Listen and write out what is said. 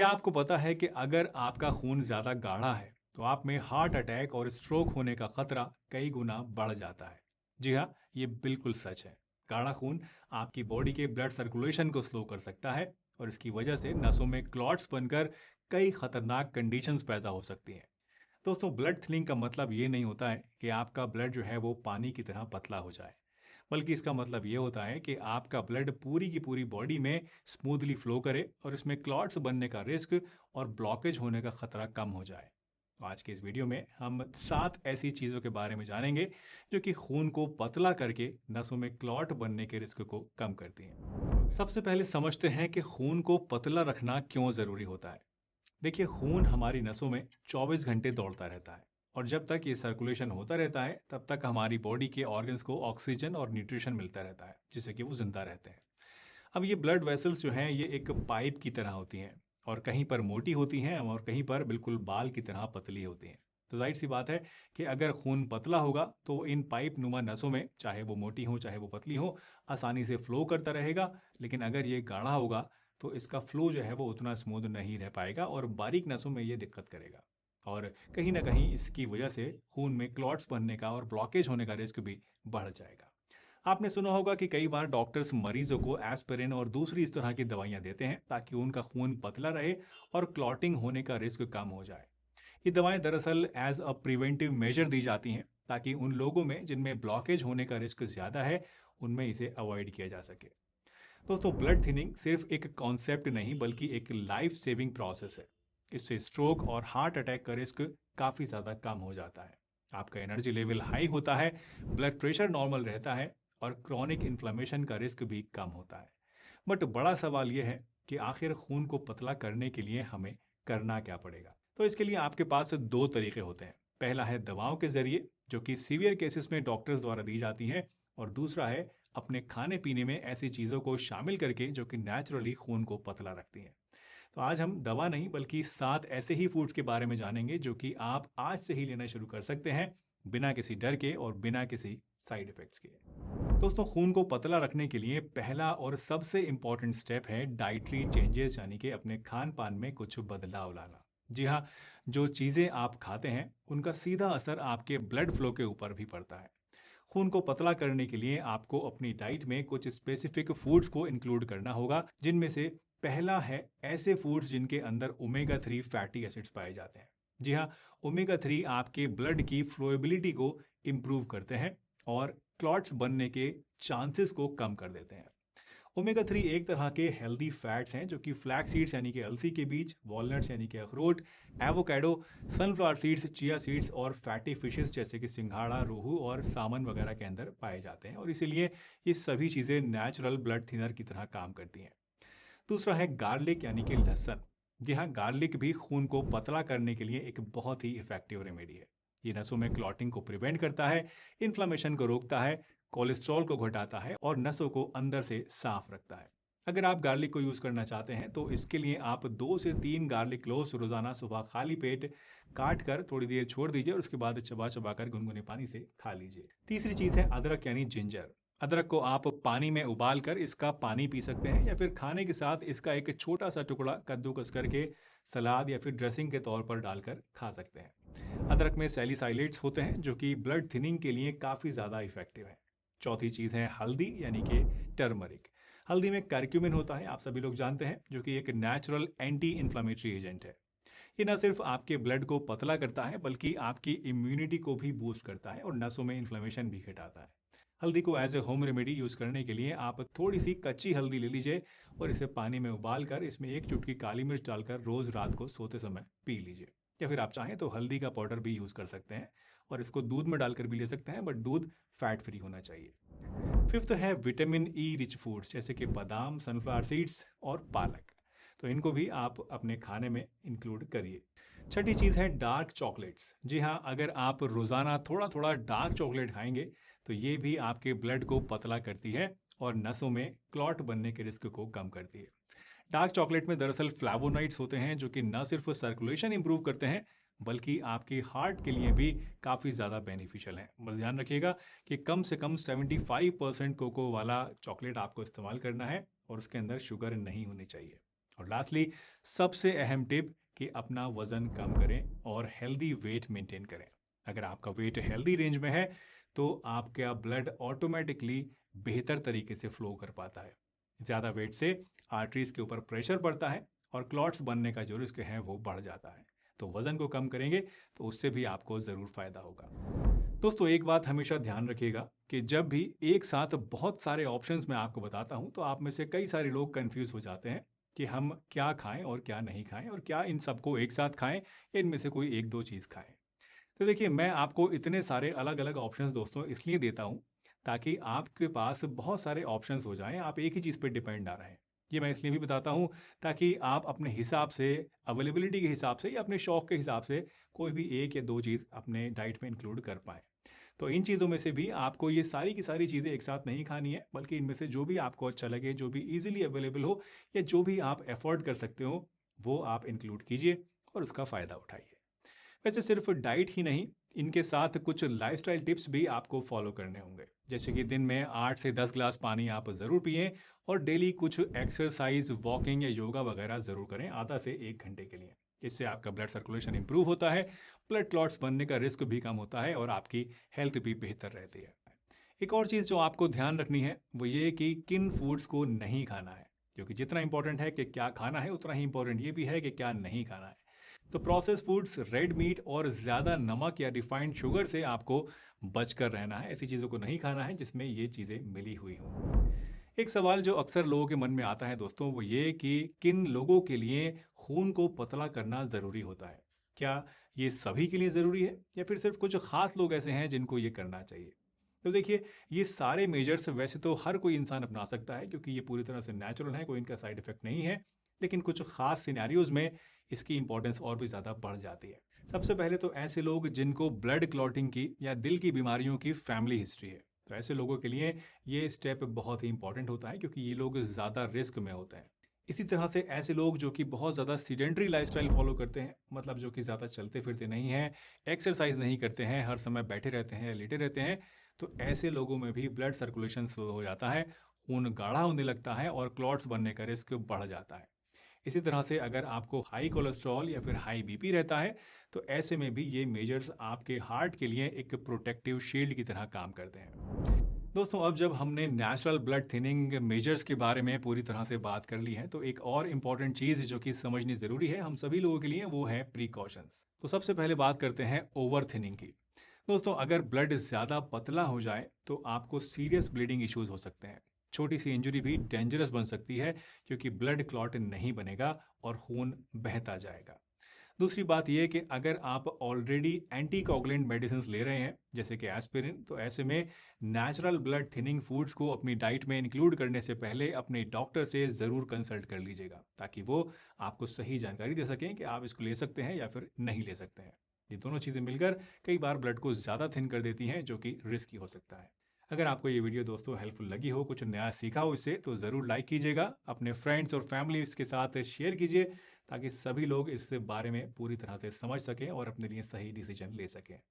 क्या आपको पता है कि अगर आपका खून ज़्यादा गाढ़ा है तो आप में हार्ट अटैक और स्ट्रोक होने का खतरा कई गुना बढ़ जाता है। जी हाँ, ये बिल्कुल सच है। गाढ़ा खून आपकी बॉडी के ब्लड सर्कुलेशन को स्लो कर सकता है और इसकी वजह से नसों में क्लॉट्स बनकर कई खतरनाक कंडीशंस पैदा हो सकती हैं। दोस्तों, ब्लड थिनिंग का मतलब ये नहीं होता है कि आपका ब्लड जो है वो पानी की तरह पतला हो जाए, बल्कि इसका मतलब ये होता है कि आपका ब्लड पूरी की पूरी बॉडी में स्मूथली फ्लो करे और इसमें क्लॉट्स बनने का रिस्क और ब्लॉकेज होने का खतरा कम हो जाए। तो आज के इस वीडियो में हम 7 ऐसी चीज़ों के बारे में जानेंगे जो कि खून को पतला करके नसों में क्लॉट बनने के रिस्क को कम करती हैं। सबसे पहले समझते हैं कि खून को पतला रखना क्यों ज़रूरी होता है। देखिए, खून हमारी नसों में 24 घंटे दौड़ता रहता है और जब तक ये सर्कुलेशन होता रहता है तब तक हमारी बॉडी के ऑर्गन्स को ऑक्सीजन और न्यूट्रिशन मिलता रहता है, जिससे कि वो जिंदा रहते हैं। अब ये ब्लड वेसल्स जो हैं ये एक पाइप की तरह होती हैं और कहीं पर मोटी होती हैं और कहीं पर बिल्कुल बाल की तरह पतली होती हैं। तो जाहिर सी बात है कि अगर खून पतला होगा तो इन पाइप नुमा नसों में, चाहे वो मोटी हो चाहे वो पतली हो, आसानी से फ्लो करता रहेगा। लेकिन अगर ये गाढ़ा होगा तो इसका फ्लो जो है वो उतना स्मूथ नहीं रह पाएगा और बारीक नसों में ये दिक्कत करेगा। और कहीं ना कहीं इसकी वजह से खून में क्लॉट्स बनने का और ब्लॉकेज होने का रिस्क भी बढ़ जाएगा। आपने सुना होगा कि कई बार डॉक्टर्स मरीजों को एस्पिरिन और दूसरी इस तरह की दवाइयां देते हैं ताकि उनका खून पतला रहे और क्लॉटिंग होने का रिस्क कम हो जाए। ये दवाएं दरअसल एज अ प्रिवेंटिव मेजर दी जाती हैं ताकि उन लोगों में जिनमें ब्लॉकेज होने का रिस्क ज़्यादा है उनमें इसे अवॉइड किया जा सके। दोस्तों, ब्लड थिनिंग सिर्फ एक कॉन्सेप्ट नहीं बल्कि एक लाइफ सेविंग प्रोसेस है। इससे स्ट्रोक और हार्ट अटैक का रिस्क काफ़ी ज़्यादा कम हो जाता है। आपका एनर्जी लेवल हाई होता है, ब्लड प्रेशर नॉर्मल रहता है और क्रॉनिक इन्फ्लेमेशन का रिस्क भी कम होता है। बट बड़ा सवाल यह है कि आखिर खून को पतला करने के लिए हमें करना क्या पड़ेगा। तो इसके लिए आपके पास दो तरीके होते हैं। पहला है दवाओं के जरिए, जो कि सीवियर केसेस में डॉक्टर्स द्वारा दी जाती हैं, और दूसरा है अपने खाने पीने में ऐसी चीज़ों को शामिल करके जो कि नेचुरली खून को पतला रखती हैं। तो आज हम दवा नहीं बल्कि 7 ऐसे ही फूड्स के बारे में जानेंगे जो कि आप आज से ही लेना शुरू कर सकते हैं, बिना किसी डर के और बिना किसी साइड इफेक्ट्स के। दोस्तों, खून को पतला रखने के लिए पहला और सबसे इम्पॉर्टेंट स्टेप है डाइटरी चेंजेस, यानी कि अपने खान पान में कुछ बदलाव लाना। जी हाँ, जो चीज़ें आप खाते हैं उनका सीधा असर आपके ब्लड फ्लो के ऊपर भी पड़ता है। खून को पतला करने के लिए आपको अपनी डाइट में कुछ स्पेसिफिक फूड्स को इंक्लूड करना होगा, जिनमें से पहला है ऐसे फूड्स जिनके अंदर ओमेगा 3 फैटी एसिड्स पाए जाते हैं। जी हाँ, ओमेगा 3 आपके ब्लड की फ्लोएबिलिटी को इम्प्रूव करते हैं और क्लॉट्स बनने के चांसेस को कम कर देते हैं। ओमेगा 3 एक तरह के हेल्दी फैट्स हैं जो कि फ्लैक्स सीड्स यानी कि अलसी के बीज, वॉलनट्स यानी कि अखरोट, avocado, sunflower seeds, chia seeds और फैटी फिशेस जैसे कि सिंघाड़ा, रोहू और सामन वगैरह के अंदर पाए जाते हैं और इसीलिए ये सभी चीज़ें नेचुरल ब्लड थिनर की तरह काम करती हैं। दूसरा है गार्लिक यानी कि लहसुन। जी हाँ, गार्लिक भी खून को पतला करने के लिए एक बहुत ही इफेक्टिव रेमेडी है। ये नसों में क्लॉटिंग को प्रिवेंट करता है, इन्फ्लामेशन को रोकता है, कोलेस्ट्रॉल को घटाता है और नसों को अंदर से साफ रखता है। अगर आप गार्लिक को यूज़ करना चाहते हैं तो इसके लिए आप 2 से 3 गार्लिक क्लोव्स रोजाना सुबह खाली पेट काट कर थोड़ी देर छोड़ दीजिए और उसके बाद चबा चबा कर गुनगुने पानी से खा लीजिए। तीसरी चीज़ है अदरक यानी जिंजर। अदरक को आप पानी में उबाल कर इसका पानी पी सकते हैं या फिर खाने के साथ इसका एक छोटा सा टुकड़ा कद्दूकस करके सलाद या फिर ड्रेसिंग के तौर पर डालकर खा सकते हैं। अदरक में सैलिसाइलेट्स होते हैं जो कि ब्लड थिनिंग के लिए काफ़ी ज़्यादा इफेक्टिव है। चौथी चीज़ है हल्दी यानी कि टर्मरिक। हल्दी में करक्यूमिन होता है, आप सभी लोग जानते हैं, जो कि एक नेचुरल एंटी इन्फ्लामेटरी एजेंट है। ये न सिर्फ आपके ब्लड को पतला करता है बल्कि आपकी इम्यूनिटी को भी बूस्ट करता है और नसों में इन्फ्लेमेशन भी घटाता है। हल्दी को as a home remedy use करने के लिए आप थोड़ी सी कच्ची हल्दी ले लीजिए और इसे पानी में उबाल कर इसमें एक चुटकी काली मिर्च डालकर रोज़ रात को सोते समय पी लीजिए। या फिर आप चाहें तो हल्दी का पाउडर भी यूज़ कर सकते हैं और इसको दूध में डालकर भी ले सकते हैं, बट दूध फैट फ्री होना चाहिए। फिफ्थ है विटामिन ई रिच फूड्स जैसे कि बादाम, सनफ्लावर सीड्स और पालक। तो इनको भी आप अपने खाने में इंक्लूड करिए। छठी चीज़ है डार्क चॉकलेट्स। जी हाँ, अगर आप रोज़ाना थोड़ा थोड़ा डार्क चॉकलेट खाएंगे तो ये भी आपके ब्लड को पतला करती है और नसों में क्लॉट बनने के रिस्क को कम करती है। डार्क चॉकलेट में दरअसल फ्लैवोनॉइड्स होते हैं जो कि न सिर्फ सर्कुलेशन इंप्रूव करते हैं बल्कि आपकी हार्ट के लिए भी काफ़ी ज़्यादा बेनिफिशियल है। बस ध्यान रखिएगा कि कम से कम 75% कोको वाला चॉकलेट आपको इस्तेमाल करना है और उसके अंदर शुगर नहीं होनी चाहिए। और लास्टली सबसे अहम टिप कि अपना वजन कम करें और हेल्दी वेट मेंटेन करें। अगर आपका वेट हेल्दी रेंज में है तो आपका ब्लड ऑटोमेटिकली बेहतर तरीके से फ्लो कर पाता है। ज़्यादा वेट से आर्टरीज के ऊपर प्रेशर पड़ता है और क्लॉट्स बनने का जो रिस्क है वो बढ़ जाता है। तो वजन को कम करेंगे तो उससे भी आपको ज़रूर फायदा होगा। दोस्तों एक बात हमेशा ध्यान रखिएगा कि जब भी एक साथ बहुत सारे ऑप्शंस मैं आपको बताता हूं तो आप में से कई सारे लोग कंफ्यूज हो जाते हैं कि हम क्या खाएं और क्या नहीं खाएं और क्या इन सबको एक साथ खाएं या इनमें से कोई एक दो चीज़ खाएं। तो देखिए मैं आपको इतने सारे अलग अलग ऑप्शंस दोस्तों इसलिए देता हूं ताकि आपके पास बहुत सारे ऑप्शंस हो जाएं, आप एक ही चीज़ पे डिपेंड ना रहें। ये मैं इसलिए भी बताता हूं ताकि आप अपने हिसाब से, अवेलेबिलिटी के हिसाब से या अपने शौक के हिसाब से कोई भी एक या दो चीज़ अपने डाइट में इंक्लूड कर पाएं। तो इन चीज़ों में से भी आपको ये सारी की सारी चीज़ें एक साथ नहीं खानी है, बल्कि इनमें से जो भी आपको अच्छा लगे, जो भी इजीली अवेलेबल हो या जो भी आप अफोर्ड कर सकते हो, वो आप इंक्लूड कीजिए और उसका फ़ायदा उठाइए। वैसे सिर्फ डाइट ही नहीं, इनके साथ कुछ लाइफस्टाइल टिप्स भी आपको फॉलो करने होंगे। जैसे कि दिन में 8 से 10 ग्लास पानी आप ज़रूर पिएं और डेली कुछ एक्सरसाइज, वॉकिंग या योगा वगैरह ज़रूर करें आधा से 1 घंटे के लिए। इससे आपका ब्लड सर्कुलेशन इंप्रूव होता है, ब्लड क्लॉट्स बनने का रिस्क भी कम होता है और आपकी हेल्थ भी बेहतर रहती है। एक और चीज़ जो आपको ध्यान रखनी है वो ये कि किन फूड्स को नहीं खाना है, क्योंकि जितना इंपॉर्टेंट है कि क्या खाना है उतना ही इंपॉर्टेंट ये भी है कि क्या नहीं खाना है। तो प्रोसेस फूड्स, रेड मीट और ज़्यादा नमक या रिफाइंड शुगर से आपको बचकर रहना है। ऐसी चीज़ों को नहीं खाना है जिसमें ये चीज़ें मिली हुई हों। एक सवाल जो अक्सर लोगों के मन में आता है दोस्तों वो ये कि किन लोगों के लिए खून को पतला करना ज़रूरी होता है। क्या ये सभी के लिए ज़रूरी है या फिर सिर्फ कुछ खास लोग ऐसे हैं जिनको ये करना चाहिए? तो देखिए ये सारे मेजर्स वैसे तो हर कोई इंसान अपना सकता है क्योंकि ये पूरी तरह से नेचुरल है, कोई इनका साइड इफेक्ट नहीं है। लेकिन कुछ खास सिनेरियोज में इसकी इंपॉर्टेंस और भी ज़्यादा बढ़ जाती है। सबसे पहले तो ऐसे लोग जिनको ब्लड क्लॉटिंग की या दिल की बीमारियों की फैमिली हिस्ट्री है, तो ऐसे लोगों के लिए ये स्टेप बहुत ही इंपॉर्टेंट होता है क्योंकि ये लोग ज़्यादा रिस्क में होते हैं। इसी तरह से ऐसे लोग जो कि बहुत ज़्यादा सीडेंट्री लाइफस्टाइल फॉलो करते हैं, मतलब जो कि ज़्यादा चलते फिरते नहीं हैं, एक्सरसाइज नहीं करते हैं, हर समय बैठे रहते हैं, लेटे रहते हैं, तो ऐसे लोगों में भी ब्लड सर्कुलेशन स्लो हो जाता है, खून गाढ़ा होने लगता है और क्लॉट्स बनने का रिस्क बढ़ जाता है। इसी तरह से अगर आपको हाई कोलेस्ट्रॉल या फिर हाई बीपी रहता है तो ऐसे में भी ये मेजर्स आपके हार्ट के लिए एक प्रोटेक्टिव शील्ड की तरह काम करते हैं। दोस्तों अब जब हमने नेचुरल ब्लड थिनिंग मेजर्स के बारे में पूरी तरह से बात कर ली है तो एक और इम्पॉर्टेंट चीज़ जो कि समझनी ज़रूरी है हम सभी लोगों के लिए वो है प्रिकॉशंस। तो सबसे पहले बात करते हैं ओवर थिनिंग की। दोस्तों अगर ब्लड ज़्यादा पतला हो जाए तो आपको सीरियस ब्लीडिंग इश्यूज हो सकते हैं। छोटी सी इंजरी भी डेंजरस बन सकती है क्योंकि ब्लड क्लॉट नहीं बनेगा और खून बहता जाएगा। दूसरी बात यह कि अगर आप ऑलरेडी एंटीकोगुलेंट मेडिसिन ले रहे हैं जैसे कि एस्पिरिन, तो ऐसे में नेचुरल ब्लड थिनिंग फूड्स को अपनी डाइट में इंक्लूड करने से पहले अपने डॉक्टर से ज़रूर कंसल्ट कर लीजिएगा ताकि वो आपको सही जानकारी दे सकें कि आप इसको ले सकते हैं या फिर नहीं ले सकते हैं। ये दोनों चीज़ें मिलकर कई बार ब्लड को ज़्यादा थिन कर देती हैं जो कि रिस्की हो सकता है। अगर आपको ये वीडियो दोस्तों हेल्पफुल लगी हो, कुछ नया सीखा हो इससे, तो ज़रूर लाइक कीजिएगा, अपने फ्रेंड्स और फैमिली के साथ शेयर कीजिए ताकि सभी लोग इस बारे में पूरी तरह से समझ सकें और अपने लिए सही डिसीजन ले सकें।